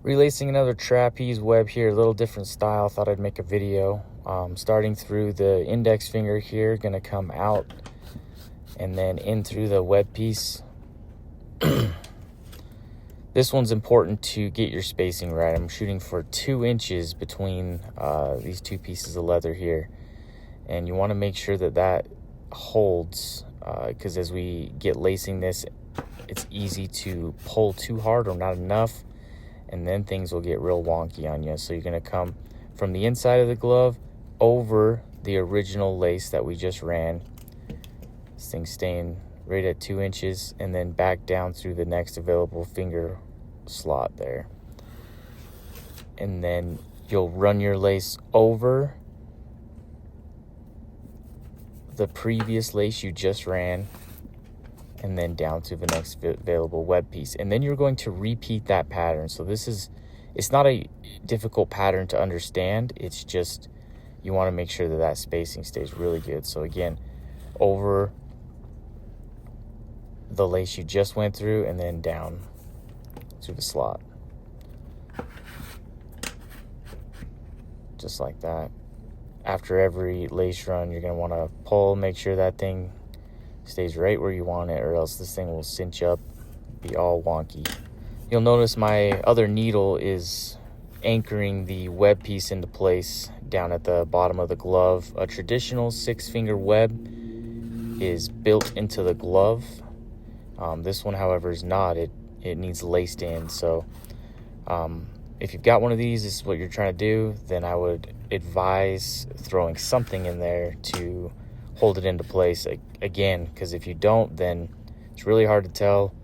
Relacing another trapeze web here, a little different style. Thought I'd make a video. Starting through the index finger here, gonna come out and then in through the web piece. This one's important to get your spacing right. I'm shooting for 2 inches between these two pieces of leather here, and you want to make sure that that holds, because as we get lacing this, it's easy to pull too hard or not enough, and then things will get real wonky on you. So you're going to come from the inside of the glove over the original lace that we just ran, this thing staying right at 2 inches, and then back down through the next available finger slot there. And then you'll run your lace over the previous lace you just ran, and then down to the next available web piece. And then you're going to repeat that pattern. So it's not a difficult pattern to understand. It's just you want to make sure that that spacing stays really good. So again, over the lace you just went through, and then down through the slot, just like that. After every lace run, you're going to want to pull, make sure that thing stays right where you want it, or else this thing will cinch up, be all wonky. You'll notice my other needle is anchoring the web piece into place down at the bottom of the glove. A traditional 6-finger web is built into the glove. This one, however, is not. It needs laced in. So if you've got one of these, this is what you're trying to do, then I would advise throwing something in there to hold it into place again, because if you don't, then it's really hard to tell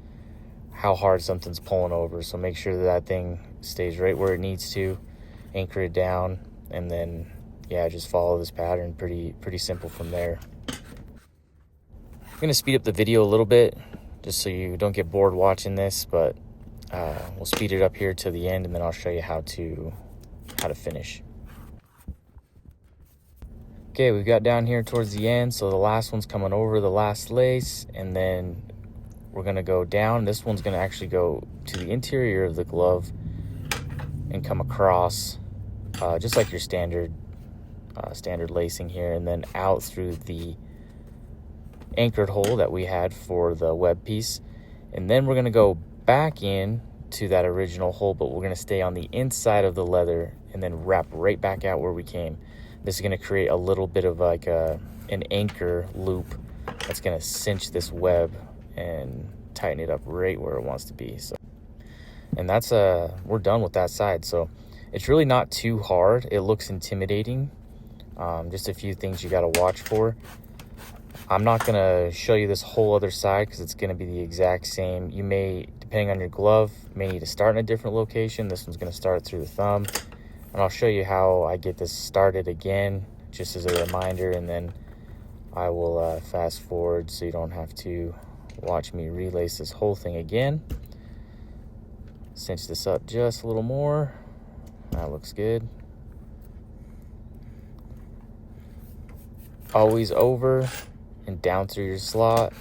how hard something's pulling over. So make sure that that thing stays right where it needs to, anchor it down, and then yeah, just follow this pattern. Pretty simple from there. I'm gonna speed up the video a little bit just so you don't get bored watching this, but we'll speed it up here to the end, and then I'll show you how to finish. Okay, we've got down here towards the end, so the last one's coming over the last lace, and then we're gonna go down. This one's gonna actually go to the interior of the glove and come across, just like your standard lacing here, and then out through the anchored hole that we had for the web piece. And then we're going to go back in to that original hole, but we're going to stay on the inside of the leather and then wrap right back out where we came. This is going to create a little bit of like an anchor loop that's going to cinch this web and tighten it up right where it wants to be. So, and that's we're done with that side. So it's really not too hard. It looks intimidating. Just a few things you got to watch for. I'm not going to show you this whole other side because it's going to be the exact same. You may, depending on your glove, may need to start in a different location. This one's going to start through the thumb. And I'll show you how I get this started again, just as a reminder. And then I will fast forward so you don't have to watch me relace this whole thing again. Cinch this up just a little more. That looks good. Always over and down through your slot.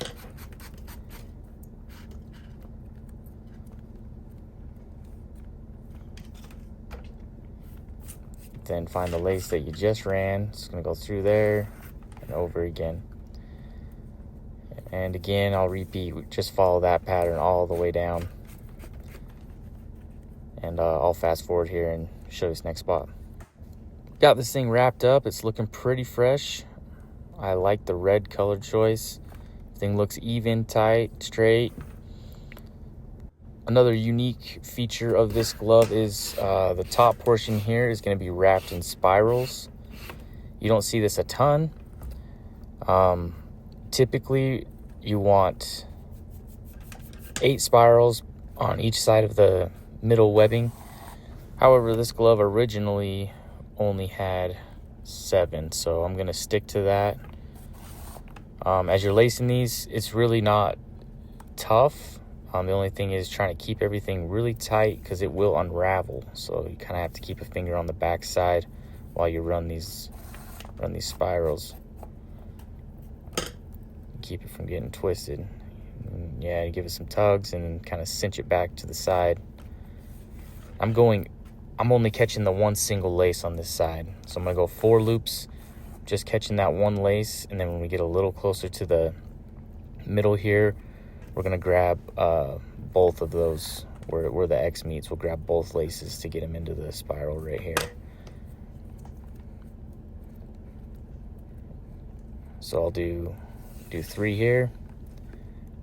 Then find the lace that you just ran. It's going to go through there and over again. And again, I'll repeat, just follow that pattern all the way down. And I'll fast forward here and show this next spot. Got this thing wrapped up. It's looking pretty fresh. I like the red color choice. Thing looks even, tight, straight. Another unique feature of this glove is the top portion here is going to be wrapped in spirals. You don't see this a ton. Typically, you want 8 spirals on each side of the middle webbing. However, this glove originally only had 7, so I'm going to stick to that. As you're lacing these, it's really not tough. The only thing is trying to keep everything really tight because it will unravel. So you kind of have to keep a finger on the back side while you run these spirals. Keep it from getting twisted. And yeah, you give it some tugs and kind of cinch it back to the side. I'm only catching the one single lace on this side. So I'm gonna go 4 loops, just catching that one lace, and then when we get a little closer to the middle here, we're gonna grab both of those where the X meets. We'll grab both laces to get them into the spiral right here. So I'll do 3 here.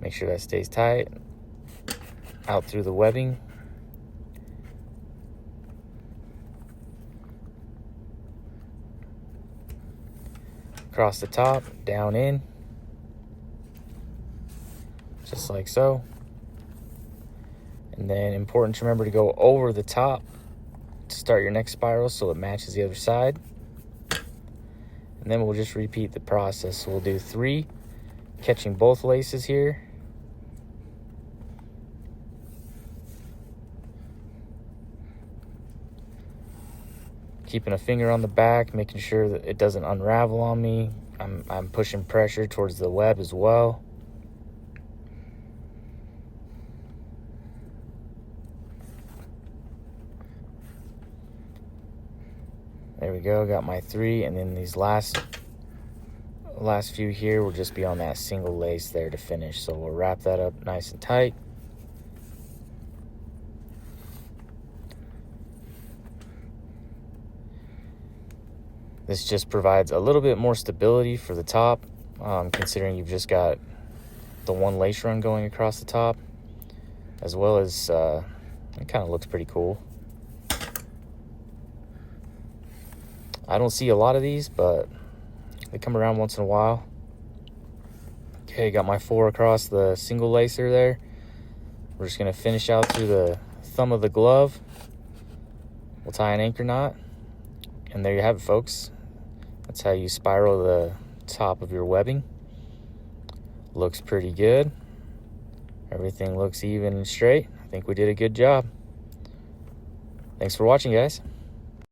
Make sure that stays tight. Out through the webbing. Across the top, down in. Just like so. And then important to remember to go over the top to start your next spiral so it matches the other side. And then we'll just repeat the process. So we'll do 3, catching both laces here. Keeping a finger on the back, making sure that it doesn't unravel on me. I'm pushing pressure towards the web as well. There we go, got my 3, and then these last few here will just be on that single lace there to finish. So we'll wrap that up nice and tight. This just provides a little bit more stability for the top, considering you've just got the one lace run going across the top, as well as it kind of looks pretty cool. I don't see a lot of these, but they come around once in a while. Okay, got my 4 across the single lacer there. We're just gonna finish out through the thumb of the glove. We'll tie an anchor knot, and there you have it, folks. That's how you spiral the top of your webbing. Looks pretty good. Everything looks even and straight. I think we did a good job. Thanks for watching, guys.